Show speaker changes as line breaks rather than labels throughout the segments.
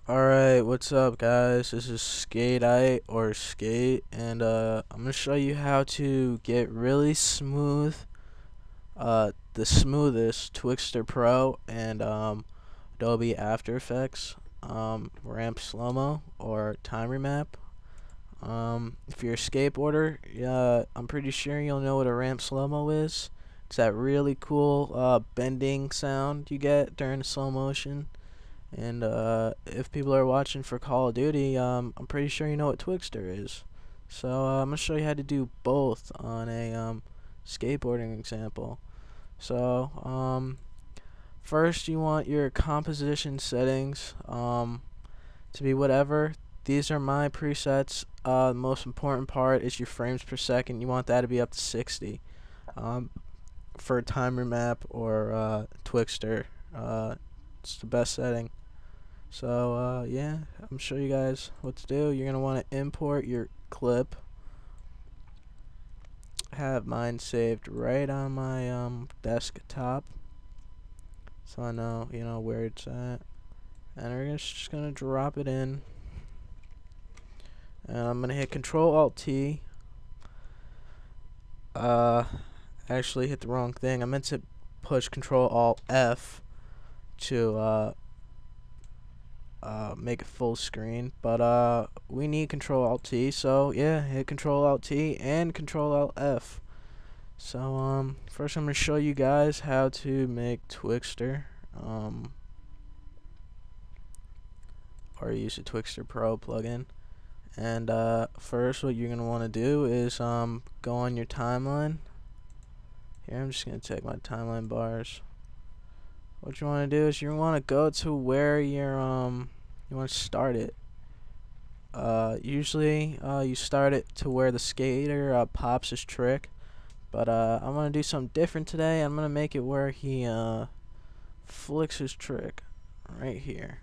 Alright, what's up guys? This is Skate or Skate, and I'm gonna show you how to get really smooth, the smoothest Twixtor Pro and Adobe After Effects ramp slow-mo or time remap. If you're a skateboarder, I'm pretty sure you'll know what a ramp slow-mo is. It's that really cool bending sound you get during slow motion. And if people are watching for Call of Duty, I'm pretty sure you know what Twixtor is. So I'm gonna show you how to do both on a skateboarding example. So first you want your composition settings to be whatever. These are my presets. The most important part is your frames per second. You want that to be up to 60 for a timer map or Twixtor. It's the best setting. So yeah, I'm gonna show you guys what to do. You're gonna want to import your clip. I have mine saved right on my desktop, so I know where it's at. And we're just gonna drop it in. And I'm gonna hit Control Alt T. Actually hit the wrong thing. I meant to push Control Alt F to make it full screen, but we need Control Alt T, so yeah, hit Control Alt T and Control Alt F. So first I'm gonna show you guys how to make Twixtor, or use a Twixtor Pro plugin. And first what you're gonna want to do is go on your timeline. Here, I'm just gonna take my timeline bars. What you want to do is you want to go to where you're you want to start it. Usually you start it to where the skater pops his trick, but I'm gonna do something different today. I'm gonna make it where he flicks his trick right here.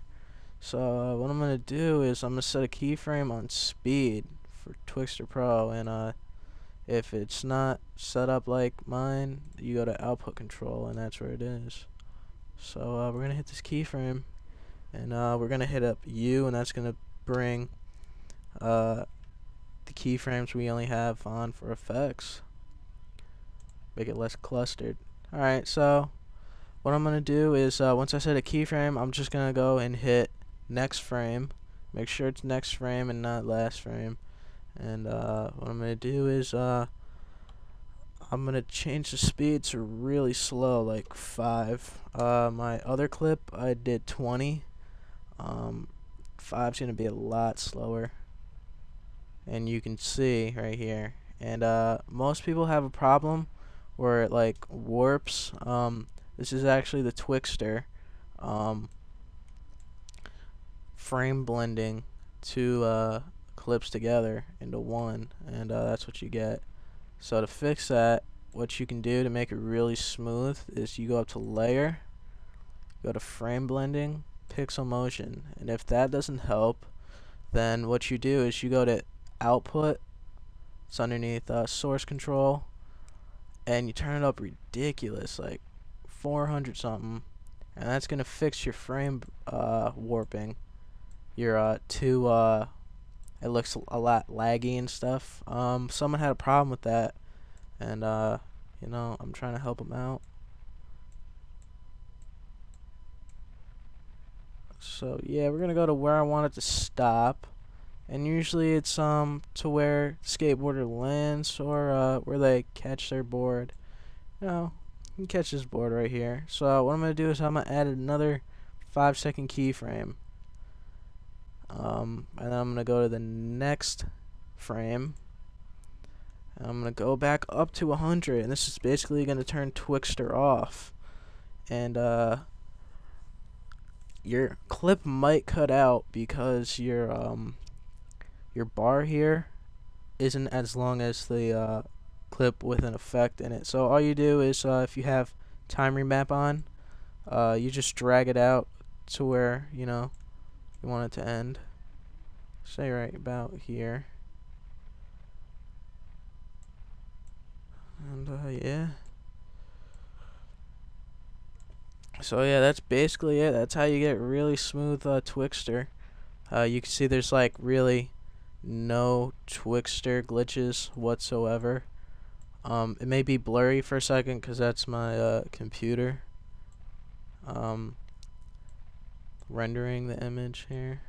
So what I'm gonna do is I'm gonna set a keyframe on speed for Twixtor Pro, and if it's not set up like mine, you go to output control, and that's where it is. So we're gonna hit this keyframe, and we're gonna hit up U, and that's gonna bring the keyframes we only have on for effects, make it less clustered. Alright, so what I'm gonna do is once I set a keyframe, I'm just gonna go and hit next frame. Make sure it's next frame and not last frame. And what I'm gonna do is I'm gonna change the speed to really slow, like 5. My other clip I did 20. 5's gonna be a lot slower, and you can see right here. And most people have a problem where it like warps. This is actually the Twixtor frame blending two clips together into one, and that's what you get. So to fix that, what you can do to make it really smooth is you go up to Layer, go to Frame Blending, Pixel Motion, and if that doesn't help, then what you do is you go to Output, it's underneath Source Control, and you turn it up ridiculous, like 400 something, and that's gonna fix your frame warping. Your it looks a lot laggy and stuff. Someone had a problem with that, and I'm trying to help them out. So yeah, we're gonna go to where I want it to stop, and usually it's to where skateboarder lands, or where they catch their board. You can catch this board right here. So what I'm gonna do is I'm gonna add another 5-second keyframe. And then I'm gonna go to the next frame, and I'm gonna go back up to 100, and this is basically gonna turn Twixtor off. And your clip might cut out because your bar here isn't as long as the clip with an effect in it. So all you do is if you have time remap on, you just drag it out to where you want it to end. Say right about here. And yeah. So yeah, that's basically it. That's how you get really smooth Twixtor. You can see there's like really no Twixtor glitches whatsoever. It may be blurry for a second because that's my computer rendering the image here.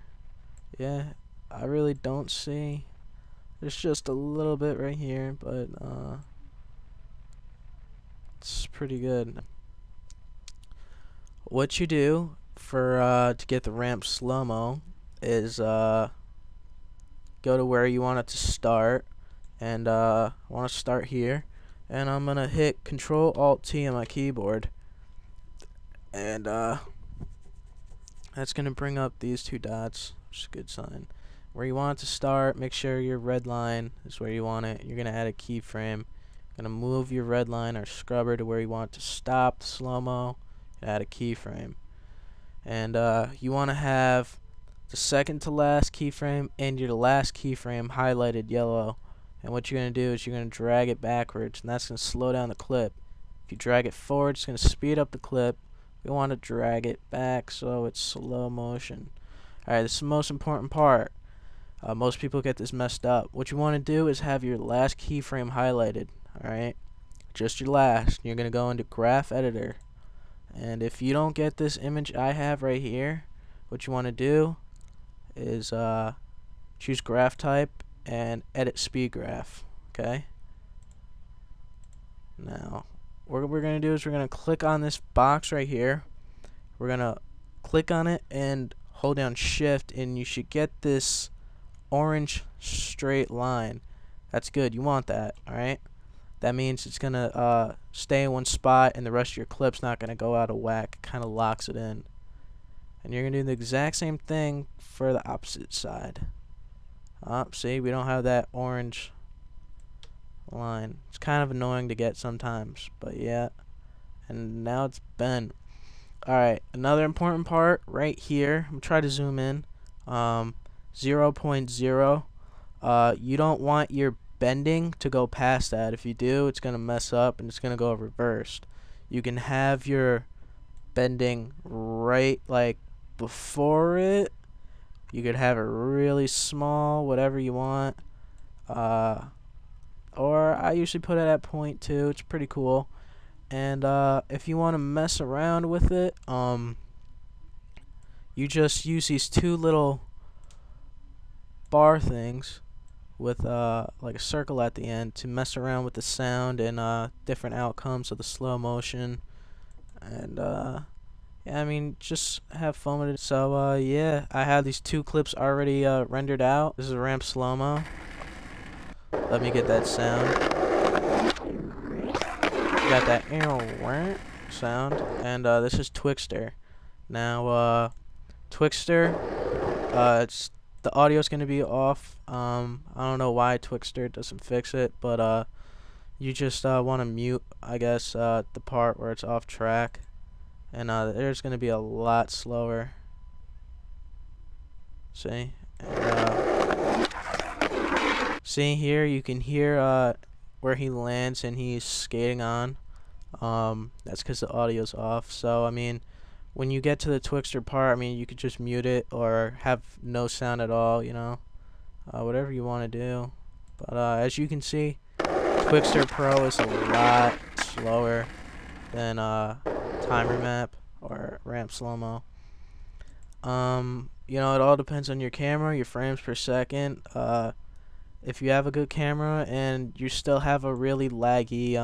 Yeah, I really don't see. There's just a little bit right here, but it's pretty good. What you do for to get the ramp slow-mo is go to where you want it to start, and I want to start here, and I'm gonna hit Control Alt T on my keyboard, and that's gonna bring up these two dots, which is a good sign. Where you want it to start, make sure your red line is where you want it. You're gonna add a keyframe. Gonna move your red line or scrubber to where you want it to stop the slow-mo. Add a keyframe, and you want to have the second to last keyframe and your last keyframe highlighted yellow. And what you're going to do is you're going to drag it backwards, and that's going to slow down the clip. If you drag it forward, it's going to speed up the clip. We want to drag it back so it's slow motion. Alright, this is the most important part. Most people get this messed up. What you want to do is have your last keyframe highlighted. Alright, just your last. You're going to go into Graph Editor. And if you don't get this image I have right here, what you want to do is choose graph type and edit speed graph. Okay. Now, what we're going to do is we're going to click on this box right here. We're going to click on it and hold down shift, and you should get this orange straight line. That's good. You want that. Alright. That means it's gonna stay in one spot, and the rest of your clip's not gonna go out of whack. It kind of locks it in. And you're gonna do the exact same thing for the opposite side. See, we don't have that orange line. It's kind of annoying to get sometimes, but yeah. And now it's bent. Alright, another important part right here. I'm gonna try to zoom in. 0.0. You don't want your bending to go past that. If you do, it's gonna mess up and it's gonna go reversed. You can have your bending right like before it. You could have it really small, whatever you want. Or I usually put it at 0.2. It's pretty cool. And if you want to mess around with it, you just use these two little bar things with like a circle at the end to mess around with the sound and different outcomes of the slow motion. And yeah, I mean, just have fun with it. So yeah, I have these two clips already rendered out. This is a ramp slow-mo. Let me get that sound. Got that sound, and this is Twixtor. Now Twixtor, it's the audio is going to be off. I don't know why Twixtor doesn't fix it, but you just want to mute, I guess, the part where it's off track, and there's going to be a lot slower. See, and, see here, you can hear where he lands and he's skating on. That's because the audio's off. So I mean, when you get to the Twixtor part, I mean, you could just mute it or have no sound at all, you know, whatever you want to do. But as you can see, Twixtor Pro is a lot slower than Timer Map or Ramp Slow-Mo. You know, it all depends on your camera, your frames per second. If you have a good camera and you still have a really laggy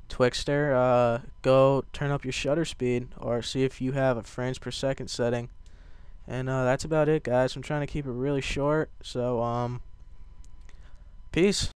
Twixtor, go turn up your shutter speed or see if you have a frames per second setting. And that's about it, guys. I'm trying to keep it really short, so peace.